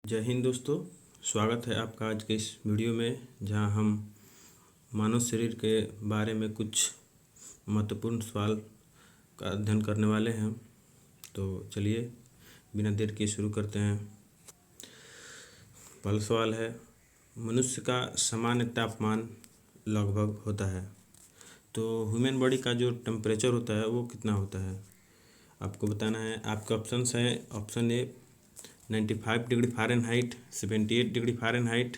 जय हिंद दोस्तों। स्वागत है आपका आज के इस वीडियो में, जहां हम मानव शरीर के बारे में कुछ महत्वपूर्ण सवाल का अध्ययन करने वाले हैं। तो चलिए बिना देर किए शुरू करते हैं। पहला सवाल है, मनुष्य का सामान्य तापमान लगभग होता है। तो ह्यूमन बॉडी का जो टेम्परेचर होता है वो कितना होता है आपको बताना है। आपके ऑप्शंस हैं, option A 95 degree Fahrenheit, 78 degree Fahrenheit,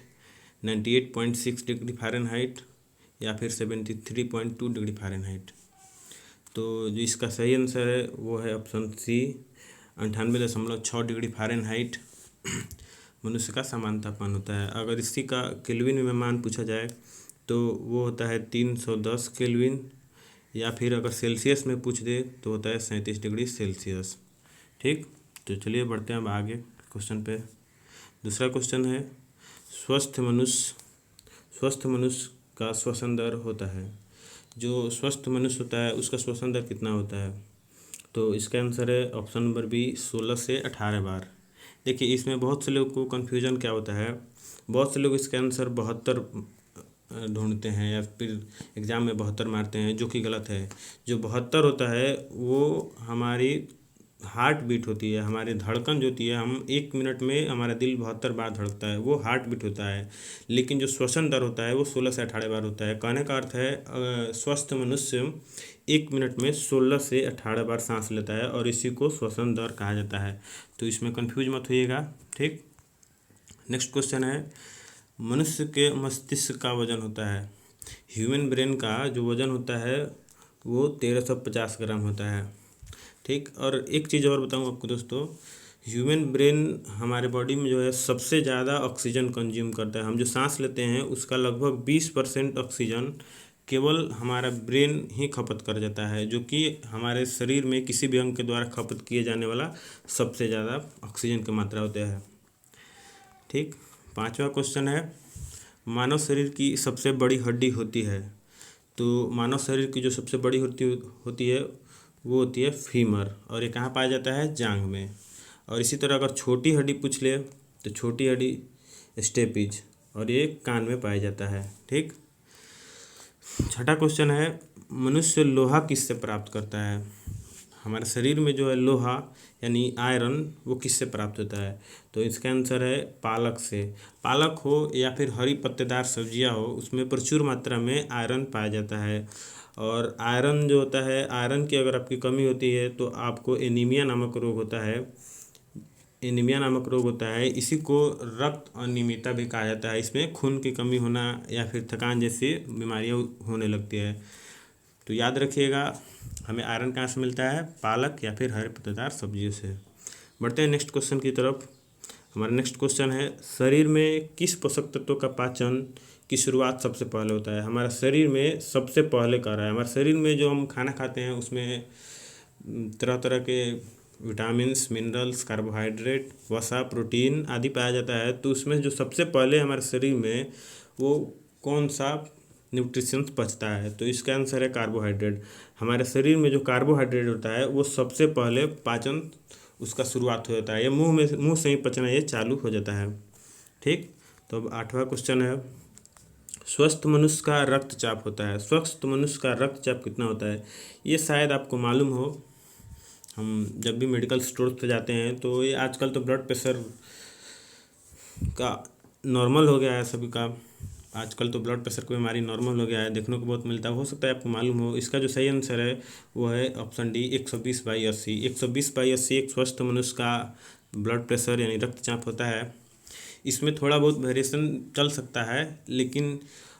98.6 degree Fahrenheit या फिर 73.2 डिग्री फ़ारेनहाइट। तो जो इसका सही आंसर है वो है ऑप्शन सी, 98.6 डिग्री फ़ारेनहाइट मनुष्य का सामान्य तापमान होता है। अगर इसी का केल्विन में मान पूछा जाए तो वो होता है 310 केल्विन, या फिर अगर सेल्सियस में पूछ दे तो होता है 37 डिग्री सेल्सियस। ठीक, तो चलिए बढ़ते हैं अब आगे क्वेश्चन पे। दूसरा क्वेश्चन है, स्वस्थ मनुष्य का श्वसन दर होता है। जो स्वस्थ मनुष्य होता है उसका श्वसन दर कितना होता है? तो इसका आंसर है ऑप्शन नंबर बी, 16 से 18 बार। देखिए, इसमें बहुत से लोग को कन्फ्यूजन क्या होता है, बहुत से लोग इसका आंसर 72 ढूंढते हैं या फिर एग्ज़ाम में 72 मारते हैं, जो कि गलत है। जो 72 होता है वो हमारी हार्ट बीट होती है, हमारी धड़कन जो होती है, हम 1 मिनट में हमारा दिल 72 बार धड़कता है, वो हार्ट बीट होता है। लेकिन जो श्वसन दर होता है वो 16 से 18 बार होता है। कहने का अर्थ है स्वस्थ मनुष्य 1 मिनट में 16 से 18 बार सांस लेता है और इसी को श्वसन दर कहा जाता है। तो इसमें कंफ्यूज मत होइएगा। ठीक, नेक्स्ट क्वेश्चन है, मनुष्य के मस्तिष्क का वजन होता है। ह्यूमन ब्रेन का जो वजन होता है वो 1350 ग्राम होता है। ठीक, और एक चीज़ और बताऊँ आपको दोस्तों, ह्यूमन ब्रेन हमारे बॉडी में जो है सबसे ज़्यादा ऑक्सीजन कंज्यूम करता है। हम जो सांस लेते हैं उसका लगभग 20% ऑक्सीजन केवल हमारा ब्रेन ही खपत कर जाता है, जो कि हमारे शरीर में किसी भी अंग के द्वारा खपत किए जाने वाला सबसे ज़्यादा ऑक्सीजन की मात्रा होता है। ठीक, पांचवा क्वेश्चन है, मानव शरीर की सबसे बड़ी हड्डी होती है। तो मानव शरीर की जो सबसे बड़ी होती है वो होती है फीमर, और ये कहाँ पाया जाता है? जांघ में। और इसी तरह अगर छोटी हड्डी पूछ ले तो छोटी हड्डी स्टेपिज, और ये कान में पाया जाता है। ठीक, छठा क्वेश्चन है, मनुष्य लोहा किससे प्राप्त करता है? हमारे शरीर में जो है लोहा यानी आयरन वो किससे प्राप्त होता है? तो इसका आंसर है पालक से। पालक हो या फिर हरी पत्तेदार सब्जियां हो, उसमें प्रचुर मात्रा में आयरन पाया जाता है। और आयरन जो होता है, आयरन की अगर आपकी कमी होती है तो आपको एनीमिया नामक रोग होता है। एनीमिया नामक रोग होता है, इसी को रक्त अनियमितता भी कहा जाता है। इसमें खून की कमी होना या फिर थकान जैसी बीमारियां होने लगती है। तो याद रखिएगा, हमें आयरन कहाँ से मिलता है? पालक या फिर हरे पत्तेदार सब्जियों से। बढ़ते हैं नेक्स्ट क्वेश्चन की तरफ। हमारा नेक्स्ट क्वेश्चन है, शरीर में किस पोषक तत्व का पाचन की शुरुआत सबसे पहले होता है? हमारा शरीर में सबसे पहले कर रहा है, हमारे शरीर में जो हम खाना खाते हैं उसमें तरह तरह के विटामिन्स, मिनरल्स, कार्बोहाइड्रेट, वसा, प्रोटीन आदि पाया जाता है। तो उसमें जो सबसे पहले हमारे शरीर में वो कौन सा न्यूट्रिशंस पचता है? तो इसका आंसर है कार्बोहाइड्रेट। हमारे शरीर में जो कार्बोहाइड्रेट होता है वो सबसे पहले पाचन उसका शुरुआत हो जाता है, ये मुंह से ही पचना ये चालू हो जाता है। ठीक, तो अब आठवां क्वेश्चन है, स्वस्थ मनुष्य का रक्तचाप होता है। स्वस्थ मनुष्य का रक्तचाप कितना होता है? ये शायद आपको मालूम हो। हम जब भी मेडिकल स्टोर पे जाते हैं तो ये आजकल तो ब्लड प्रेशर का नॉर्मल हो गया है सभी का। आजकल तो ब्लड प्रेशर की बीमारी नॉर्मल हो गया है, देखने को बहुत मिलता है। हो सकता है आपको मालूम हो। इसका जो सही आंसर है वो है ऑप्शन डी, 120/80। 120/80 एक स्वस्थ मनुष्य का ब्लड प्रेशर यानी रक्तचाप होता है। इसमें थोड़ा बहुत वेरिएशन चल सकता है, लेकिन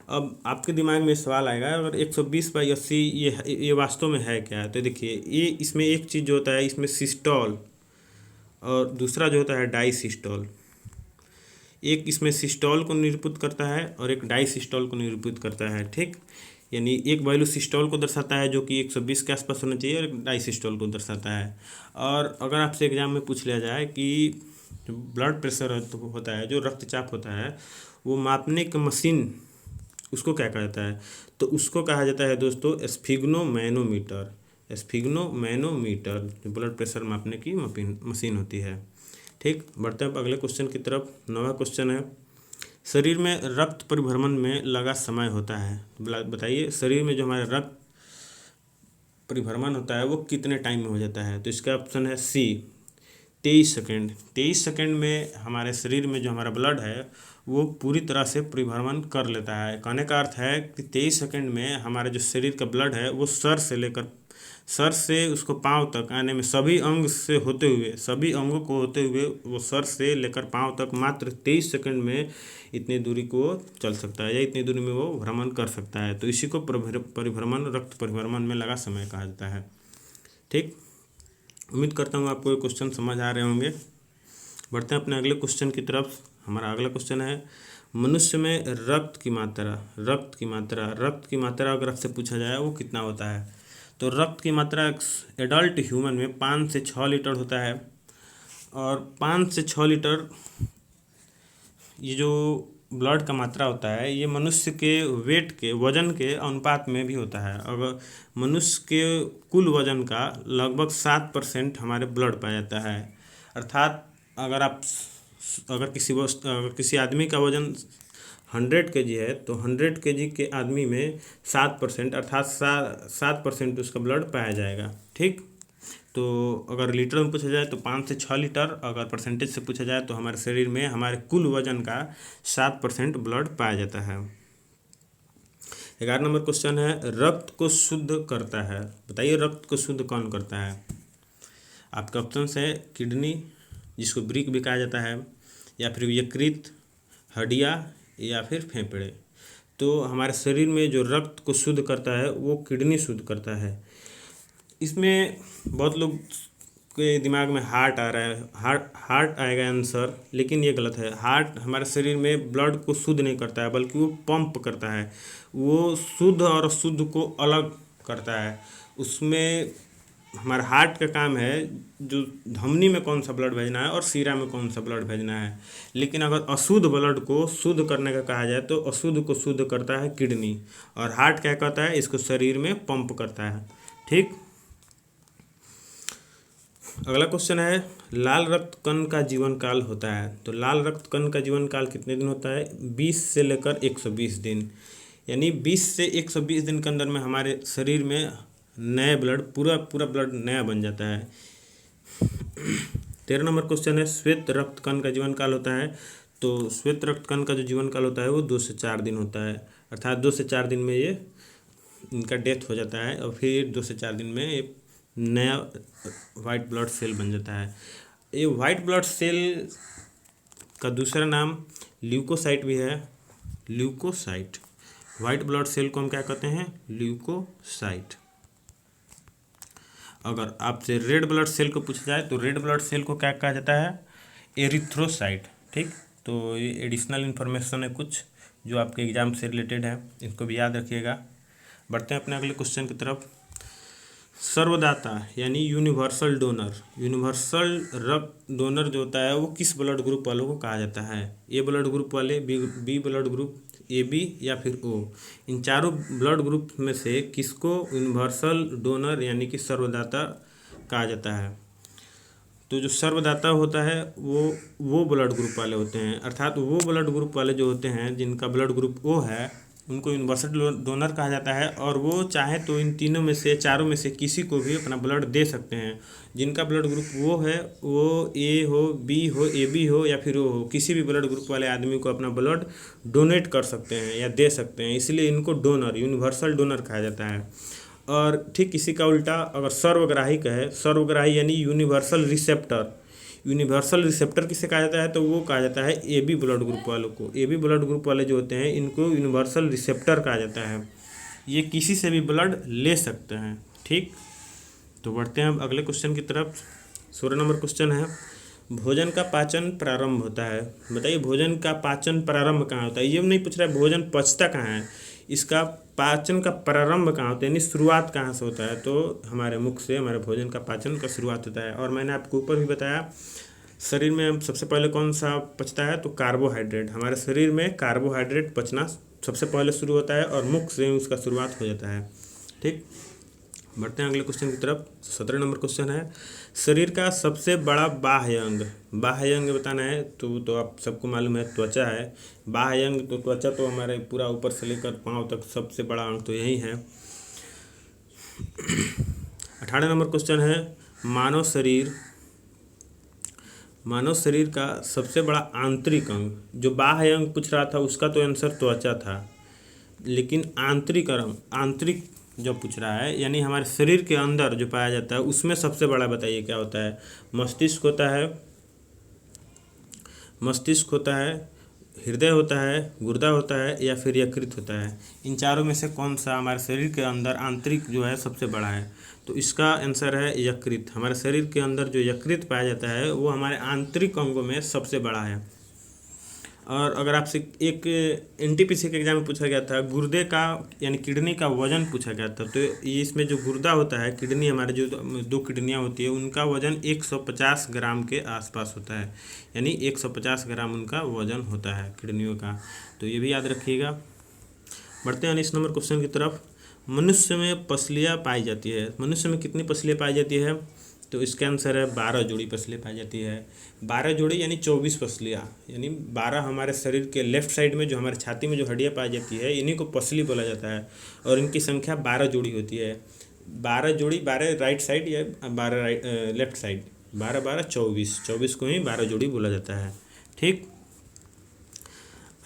अब आपके दिमाग में सवाल आएगा, अगर 120/80 ये वास्तव में है क्या? तो देखिए, ये इसमें एक चीज़ जो होता है, इसमें सिस्टोल और दूसरा जो होता है डाइसिस्टोल। एक इसमें सिस्टोल को निरूपित करता है और एक डाइसिस्टोल को निरूपित करता है। ठीक, यानी एक वैल्यू सिस्टोल को दर्शाता है जो कि 120 के आसपास होना चाहिए, और एक डाइसिस्टोल को दर्शाता है। और अगर आपसे एग्जाम में पूछ लिया जाए कि जो ब्लड प्रेशर होता है, जो रक्तचाप होता है, वो मापने की मशीन उसको क्या कहा जाता है? तो उसको कहा जाता है दोस्तों स्फिग्नोमैनोमीटर। स्फिग्नोमैनोमीटर जो ब्लड प्रेशर मापने की मशीन होती है। ठीक, बढ़ते हैं अब अगले क्वेश्चन की तरफ। 9वां क्वेश्चन है, शरीर में रक्त परिभ्रमण में लगा समय होता है। बताइए शरीर में जो हमारे रक्त परिभ्रमण होता है वो कितने टाइम में हो जाता है। तो इसका ऑप्शन है सी, 23 सेकेंड। 23 सेकेंड में हमारे शरीर में जो हमारा ब्लड है वो पूरी तरह से परिभ्रमण कर लेता है। कहने का अर्थ है कि 23 सेकेंड में हमारे जो शरीर का ब्लड है वो सर से उसको पाँव तक आने में, सभी अंगों को होते हुए वो सर से लेकर पाँव तक मात्र 23 सेकेंड में इतनी दूरी को चल सकता है या इतनी दूरी में वो भ्रमण कर सकता है। तो इसी को परिभ्रमण, रक्त परिभ्रमण में लगा समय कहा जाता है। ठीक, उम्मीद करता हूँ आपको ये क्वेश्चन समझ आ रहे होंगे। बढ़ते हैं अपने अगले क्वेश्चन की तरफ। हमारा अगला क्वेश्चन है, मनुष्य में रक्त की मात्रा अगर आपसे पूछा जाए वो कितना होता है। तो रक्त की मात्रा एडल्ट ह्यूमन में 5 से 6 लीटर होता है। और 5 से 6 लीटर ये जो ब्लड का मात्रा होता है ये मनुष्य के वेट के, वजन के अनुपात में भी होता है। अगर मनुष्य के कुल वजन का लगभग 7% हमारे ब्लड पाया जाता है। अर्थात अगर किसी आदमी का वजन 100 kg है तो 100 kg के आदमी में 7% अर्थात 7% उसका ब्लड पाया जाएगा। ठीक, तो अगर लीटर में पूछा जाए तो 5 से 6 लीटर, अगर परसेंटेज से पूछा जाए तो हमारे शरीर में हमारे कुल वजन का 7% ब्लड पाया जाता है। 11 नंबर क्वेश्चन है, रक्त को शुद्ध करता है। बताइए रक्त को शुद्ध कौन करता है। आपका ऑप्शन है किडनी, जिसको ब्रिक भी कहा जाता है, या फिर यकृत, हड्डियाँ, या फिर फेफड़े। तो हमारे शरीर में जो रक्त को शुद्ध करता है वो किडनी शुद्ध करता है। इसमें बहुत लोग के दिमाग में हार्ट आ रहा है, हार्ट आएगा आंसर, लेकिन ये गलत है। हार्ट हमारे शरीर में ब्लड को शुद्ध नहीं करता है बल्कि वो पंप करता है। वो शुद्ध और अशुद्ध को अलग करता है। उसमें हमारा हार्ट का काम है जो धमनी में कौन सा ब्लड भेजना है और सीरा में कौन सा ब्लड भेजना है। लेकिन अगर अशुद्ध ब्लड को शुद्ध करने का कहा जाए तो अशुद्ध को शुद्ध करता है किडनी, और हार्ट क्या करता है, इसको शरीर में पंप करता है। ठीक, अगला क्वेश्चन है, लाल रक्त कण का जीवन काल होता है। तो लाल रक्त कण का जीवन काल कितने दिन होता है। 20 से लेकर 120 दिन, यानी 20 से 120 दिन के अंदर में हमारे शरीर में नए ब्लड, पूरा ब्लड नया बन जाता है। 13 नंबर क्वेश्चन है, श्वेत रक्त कण का जीवन काल होता है। तो श्वेत रक्त कण का जो जीवन काल होता है वो 2 से 4 दिन होता है। अर्थात 2 से 4 दिन में ये इनका डेथ हो जाता है और फिर 2 से 4 दिन में ये नया वाइट ब्लड सेल बन जाता है। ये वाइट ब्लड सेल का दूसरा नाम ल्यूकोसाइट भी है। ल्यूकोसाइट, वाइट ब्लड सेल को हम क्या कहते हैं, ल्यूकोसाइट। अगर आपसे रेड ब्लड सेल को पूछा जाए तो रेड ब्लड सेल को क्या कहा जाता है, एरिथ्रोसाइट। ठीक, तो ये एडिशनल इन्फॉर्मेशन है कुछ जो आपके एग्जाम से रिलेटेड है, इसको भी याद रखिएगा। बढ़ते हैं अपने अगले क्वेश्चन की तरफ। सर्वदाता यानी यूनिवर्सल डोनर, यूनिवर्सल रक्त डोनर जो होता है वो किस ब्लड ग्रुप वालों को कहा जाता है। ए ब्लड ग्रुप वाले, B blood group, A B या फिर ओ। इन चारों ब्लड ग्रुप में से किसको यूनिवर्सल डोनर यानी कि सर्वदाता कहा जाता है। तो जो सर्वदाता होता है वो ब्लड ग्रुप वाले होते हैं। अर्थात वो ब्लड ग्रुप वाले जो होते हैं जिनका ब्लड ग्रुप ओ है उनको यूनिवर्सल डोनर कहा जाता है। और वो चाहे तो इन तीनों में से, चारों में से किसी को भी अपना ब्लड दे सकते हैं। जिनका ब्लड ग्रुप वो है, वो ए हो, बी हो, ए बी हो या फिर ओ हो, किसी भी ब्लड ग्रुप वाले आदमी को अपना ब्लड डोनेट कर सकते हैं या दे सकते हैं, इसलिए इनको डोनर, यूनिवर्सल डोनर कहा जाता है। और ठीक इसी का उल्टा अगर सर्वग्राही कहे, सर्वग्राही यानी यूनिवर्सल रिसेप्टर, यूनिवर्सल रिसेप्टर किसे कहा जाता है, तो वो कहा जाता है ए बी ब्लड ग्रुप वालों को। ए बी ब्लड ग्रुप वाले जो होते हैं इनको यूनिवर्सल रिसेप्टर कहा जाता है। ये किसी से भी ब्लड ले सकते हैं। ठीक, तो बढ़ते हैं अब अगले क्वेश्चन की तरफ। 16 नंबर क्वेश्चन है, भोजन का पाचन प्रारंभ होता है। बताइए भोजन का पाचन प्रारंभ कहाँ होता है। ये नहीं पूछ रहा है भोजन पचता कहाँ है, इसका पाचन का प्रारंभ कहाँ होता है, यानी शुरुआत कहाँ से होता है। तो हमारे मुख से हमारे भोजन का पाचन का शुरुआत होता है। और मैंने आपको ऊपर भी बताया शरीर में सबसे पहले कौन सा पचता है, तो कार्बोहाइड्रेट। हमारे शरीर में कार्बोहाइड्रेट पचना सबसे पहले शुरू होता है और मुख से उसका शुरुआत हो जाता है। ठीक, बढ़ते हैं अगले क्वेश्चन की तरफ। 17 नंबर क्वेश्चन है, शरीर का सबसे बड़ा बाह्य अंग। बाह्य अंग बताना है तो आप सबको मालूम है त्वचा है। बाह्य अंग तो त्वचा तो हमारे पूरा ऊपर से लेकर पाँव तक सबसे बड़ा अंग तो यही है। 18 नंबर क्वेश्चन है, मानव शरीर का सबसे बड़ा आंतरिक अंग। जो बाह्य अंग पूछ रहा था उसका तो आंसर त्वचा था, लेकिन आंतरिक जो पूछ रहा है यानी हमारे शरीर के अंदर जो पाया जाता है उसमें सबसे बड़ा बताइए क्या होता है। मस्तिष्क होता है, हृदय होता है, गुर्दा होता है या फिर यकृत होता है। इन चारों में से कौन सा हमारे शरीर के अंदर आंतरिक जो है सबसे बड़ा है? तो इसका आंसर है यकृत। हमारे शरीर के अंदर जो यकृत पाया जाता है वो हमारे आंतरिक अंगों में सबसे बड़ा है। और अगर आपसे एक एनटीपीसी के एग्जाम में पूछा गया था गुर्दे का यानी किडनी का वजन पूछा गया था, तो ये इसमें जो गुर्दा होता है, किडनी, हमारे जो दो किडनियाँ होती है उनका वजन 150 ग्राम के आसपास होता है। यानी 150 ग्राम उनका वजन होता है किडनियों का, तो ये भी याद रखिएगा। बढ़ते हैं 19 नंबर क्वेश्चन की तरफ। मनुष्य में पसलियाँ पाई जाती है। मनुष्य में कितनी पसलियाँ पाई जाती है? तो इसका आंसर है 12 जोड़ी पसलियाँ पाई जाती है। 12 जोड़ी यानी 24 पसलियाँ, यानी 12 हमारे शरीर के लेफ्ट साइड में जो हमारे छाती में जो हड्डियाँ पाई जाती है इन्हीं को पसली बोला जाता है, और इनकी संख्या 12 जोड़ी होती है। 12 जोड़ी, 12 राइट साइड या 12 लेफ्ट साइड, 12 12 24, 24 को ही 12 जोड़ी बोला जाता है। ठीक।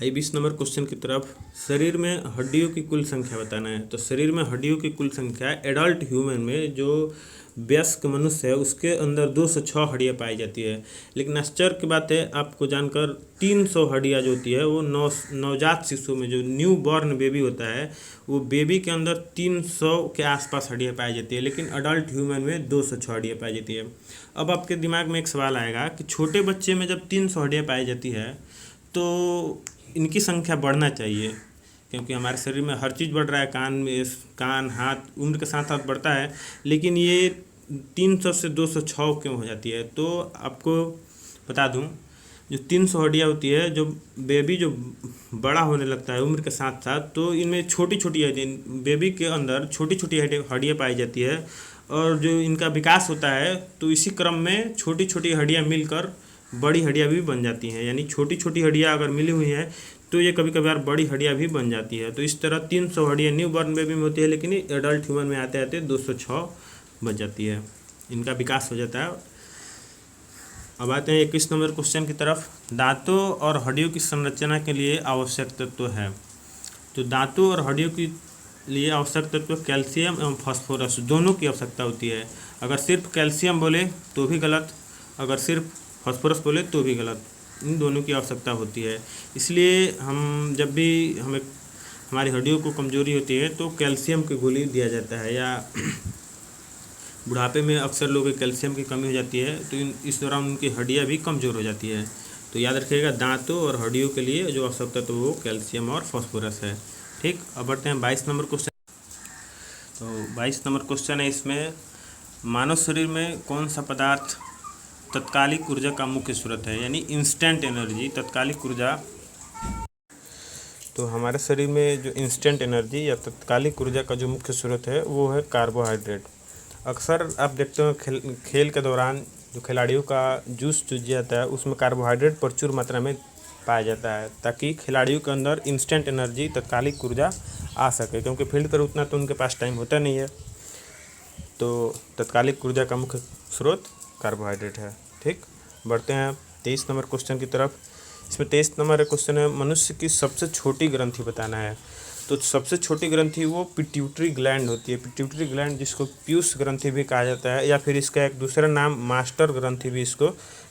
20 नंबर क्वेश्चन की तरफ। शरीर में हड्डियों की कुल संख्या बताना है। तो शरीर में हड्डियों की कुल संख्या एडल्ट ह्यूमन में जो वयस्क मनुष्य है उसके अंदर 206 हड्डियाँ पाई जाती है। लेकिन आश्चर्य की बात है आपको जानकर 300 हड्डियाँ जो होती है वो नवजात शिशु में, जो न्यू बॉर्न बेबी होता है, वो बेबी के अंदर 300 के आसपास हड्डियाँ पाई जाती है, लेकिन अडल्ट ह्यूमन में 206 हड्डियाँ पाई जाती है। अब आपके दिमाग में एक सवाल आएगा कि छोटे बच्चे में जब 300 हड्डियाँ पाई जाती है तो इनकी संख्या बढ़ना चाहिए, क्योंकि हमारे शरीर में हर चीज़ बढ़ रहा है, कान, हाथ उम्र के साथ साथ बढ़ता है, लेकिन ये 300 से 206 क्यों हो जाती है? तो आपको बता दूं, जो 300 हड्डियाँ होती है, जो बेबी जो बड़ा होने लगता है उम्र के साथ साथ, तो इनमें छोटी छोटी बेबी के अंदर छोटी छोटी हड्डियाँ पाई जाती है, और जो इनका विकास होता है तो इसी क्रम में छोटी छोटी हड्डियाँ मिलकर बड़ी हड्डियाँ भी बन जाती हैं। यानी छोटी छोटी हड्डियाँ अगर मिली हुई हैं तो ये कभी कभार बड़ी हड्डियाँ भी बन जाती है। तो इस तरह 300 हड्डियाँ न्यू बॉर्न बेबी में होती है, लेकिन एडल्ट ह्यूमन में आते आते 206 बच जाती है, इनका विकास हो जाता है। अब आते हैं 21 नंबर क्वेश्चन की तरफ। दांतों और हड्डियों की संरचना के लिए आवश्यक तत्व है। तो दांतों और हड्डियों के लिए आवश्यक तत्व कैल्शियम एवं फास्फोरस दोनों की आवश्यकता होती है। अगर सिर्फ कैल्शियम बोले तो भी गलत, अगर सिर्फ फास्फोरस बोले तो भी गलत, इन दोनों की आवश्यकता होती है। इसलिए हम जब भी हमारी हड्डियों को कमजोरी होती है तो कैल्शियम की गोली दिया जाता है, या बुढ़ापे में अक्सर लोगों को कैल्शियम की कमी हो जाती है तो इस दौरान उनकी हड्डियाँ भी कमज़ोर हो जाती है। तो याद रखिएगा दांतों और हड्डियों के लिए जो आवश्यकता तो वो कैल्शियम और फास्फोरस है। ठीक। अब बढ़ते हैं 22 नंबर क्वेश्चन। तो 22 नंबर क्वेश्चन है, इसमें मानव शरीर में कौन सा पदार्थ तत्कालिक ऊर्जा का मुख्य स्रोत है, यानी इंस्टेंट एनर्जी, तत्कालिक ऊर्जा। तो हमारे शरीर में जो इंस्टेंट एनर्जी या तत्कालिक ऊर्जा का जो मुख्य स्रोत है वो है कार्बोहाइड्रेट। अक्सर आप देखते हो खेल के दौरान जो खिलाड़ियों का जूस चूस जाता है उसमें कार्बोहाइड्रेट प्रचुर मात्रा में पाया जाता है, ताकि खिलाड़ियों के अंदर इंस्टेंट एनर्जी, तत्कालिक ऊर्जा आ सके, क्योंकि फील्ड पर उतना तो उनके पास टाइम होता नहीं है। तो तत्कालिक ऊर्जा का मुख्य स्रोत कार्बोहाइड्रेट है। ठीक। बढ़ते हैं 23 नंबर क्वेश्चन की तरफ। इसमें 23 नंबर क्वेश्चन है, मनुष्य की सबसे छोटी ग्रंथि बताना है। तो सबसे छोटी ग्रंथि वो पिट्यूटरी ग्लैंड होती है। पिट्यूटरी ग्लैंड, जिसको पीयूष ग्रंथि भी कहा जाता है, या फिर इसका एक दूसरा नाम मास्टर ग्रंथि भी इसको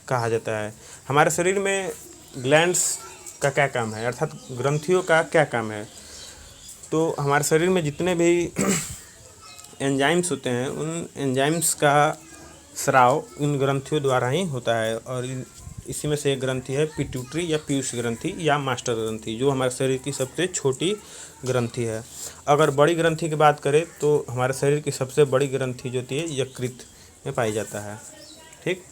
कहा जाता है। हमारे शरीर में ग्लैंड्स का क्या काम है, अर्थात ग्रंथियों का क्या काम है? तो हमारे शरीर में जितने भी एंजाइम्स होते हैं उन एंजाइम्स का स्राव इन ग्रंथियों द्वारा ही होता है, और इसी में से एक ग्रंथि है पिट्यूटरी या पीयूष ग्रंथि या मास्टर ग्रंथि, जो हमारे शरीर की सबसे छोटी ग्रंथि है। अगर बड़ी ग्रंथि की बात करें तो हमारे शरीर की सबसे बड़ी ग्रंथि जो होती है यकृत में पाई जाता है। ठीक।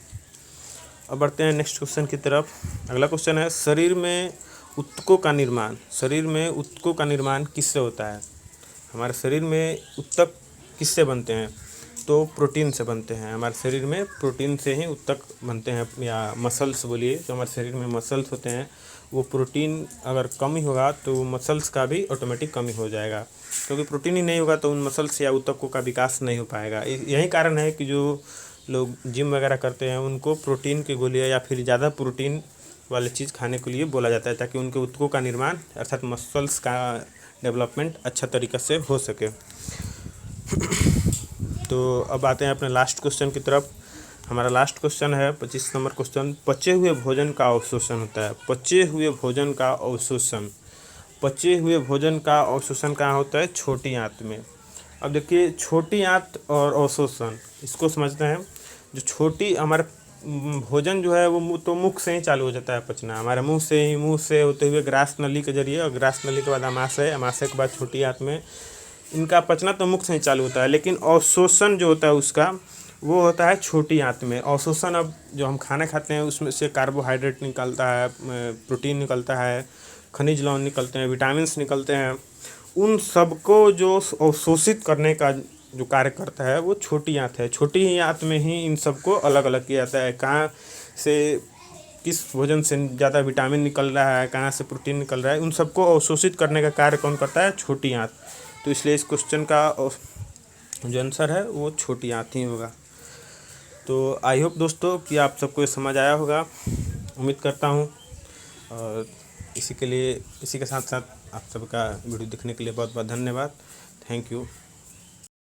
अब बढ़ते हैं नेक्स्ट क्वेश्चन की तरफ। अगला क्वेश्चन है, शरीर में ऊतकों का निर्माण किससे होता है? हमारे शरीर में ऊतक किससे बनते हैं? तो प्रोटीन से बनते हैं। हमारे शरीर में प्रोटीन से ही ऊतक बनते हैं, या मसल्स बोलिए, जो हमारे शरीर में मसल्स होते हैं वो प्रोटीन अगर कम ही होगा तो मसल्स का भी ऑटोमेटिक कमी हो जाएगा, क्योंकि प्रोटीन ही नहीं होगा तो उन मसल्स या ऊतकों का विकास नहीं हो पाएगा। यही कारण है कि जो लोग जिम वगैरह करते हैं उनको प्रोटीन की गोलियां या फिर ज़्यादा प्रोटीन वाली चीज़ खाने के लिए बोला जाता है, ताकि उनके ऊतकों का निर्माण अर्थात मसल्स का डेवलपमेंट अच्छा तरीक़े से हो सके। तो अब आते हैं अपने लास्ट क्वेश्चन की तरफ। हमारा लास्ट क्वेश्चन है 25 नंबर क्वेश्चन। पचे हुए भोजन का अवशोषण होता है। पचे हुए भोजन का अवशोषण, पचे हुए भोजन का अवशोषण कहाँ होता है? छोटी आंत में। अब देखिए, छोटी आंत और अवशोषण, इसको समझते हैं। जो छोटी हमारे भोजन जो है वो तो मुख से ही चालू हो जाता है पचना, हमारे मुंह से होते हुए ग्रास नली के जरिए, और ग्रास नली के बाद आमाशय, आमाशय के बाद छोटी आंत में। इनका पचना तो मुख से ही चालू होता है, लेकिन अवशोषण जो होता है उसका वो होता है छोटी आंत में। अवशोषण, अब जो हम खाना खाते हैं उसमें से कार्बोहाइड्रेट निकलता है, प्रोटीन निकलता है, खनिज लवण निकलते हैं, विटामिन्स निकलते हैं। उन सबको जो अवशोषित करने का जो कार्य करता है वो छोटी आंत है। छोटी ही आंत में ही इन सबको अलग अलग किया जाता है, कहाँ से किस भोजन से ज़्यादा विटामिन निकल रहा है, कहाँ से प्रोटीन निकल रहा है, उन सबको अवशोषित करने का कार्य कौन करता है? छोटी आंत। तो इसलिए इस क्वेश्चन का जो आंसर है वो छोटी आंत ही होगा। तो आई होप दोस्तों कि आप सबको ये समझ आया होगा, उम्मीद करता हूँ। और इसी के साथ साथ आप सबका वीडियो देखने के लिए बहुत बहुत धन्यवाद। Thank you.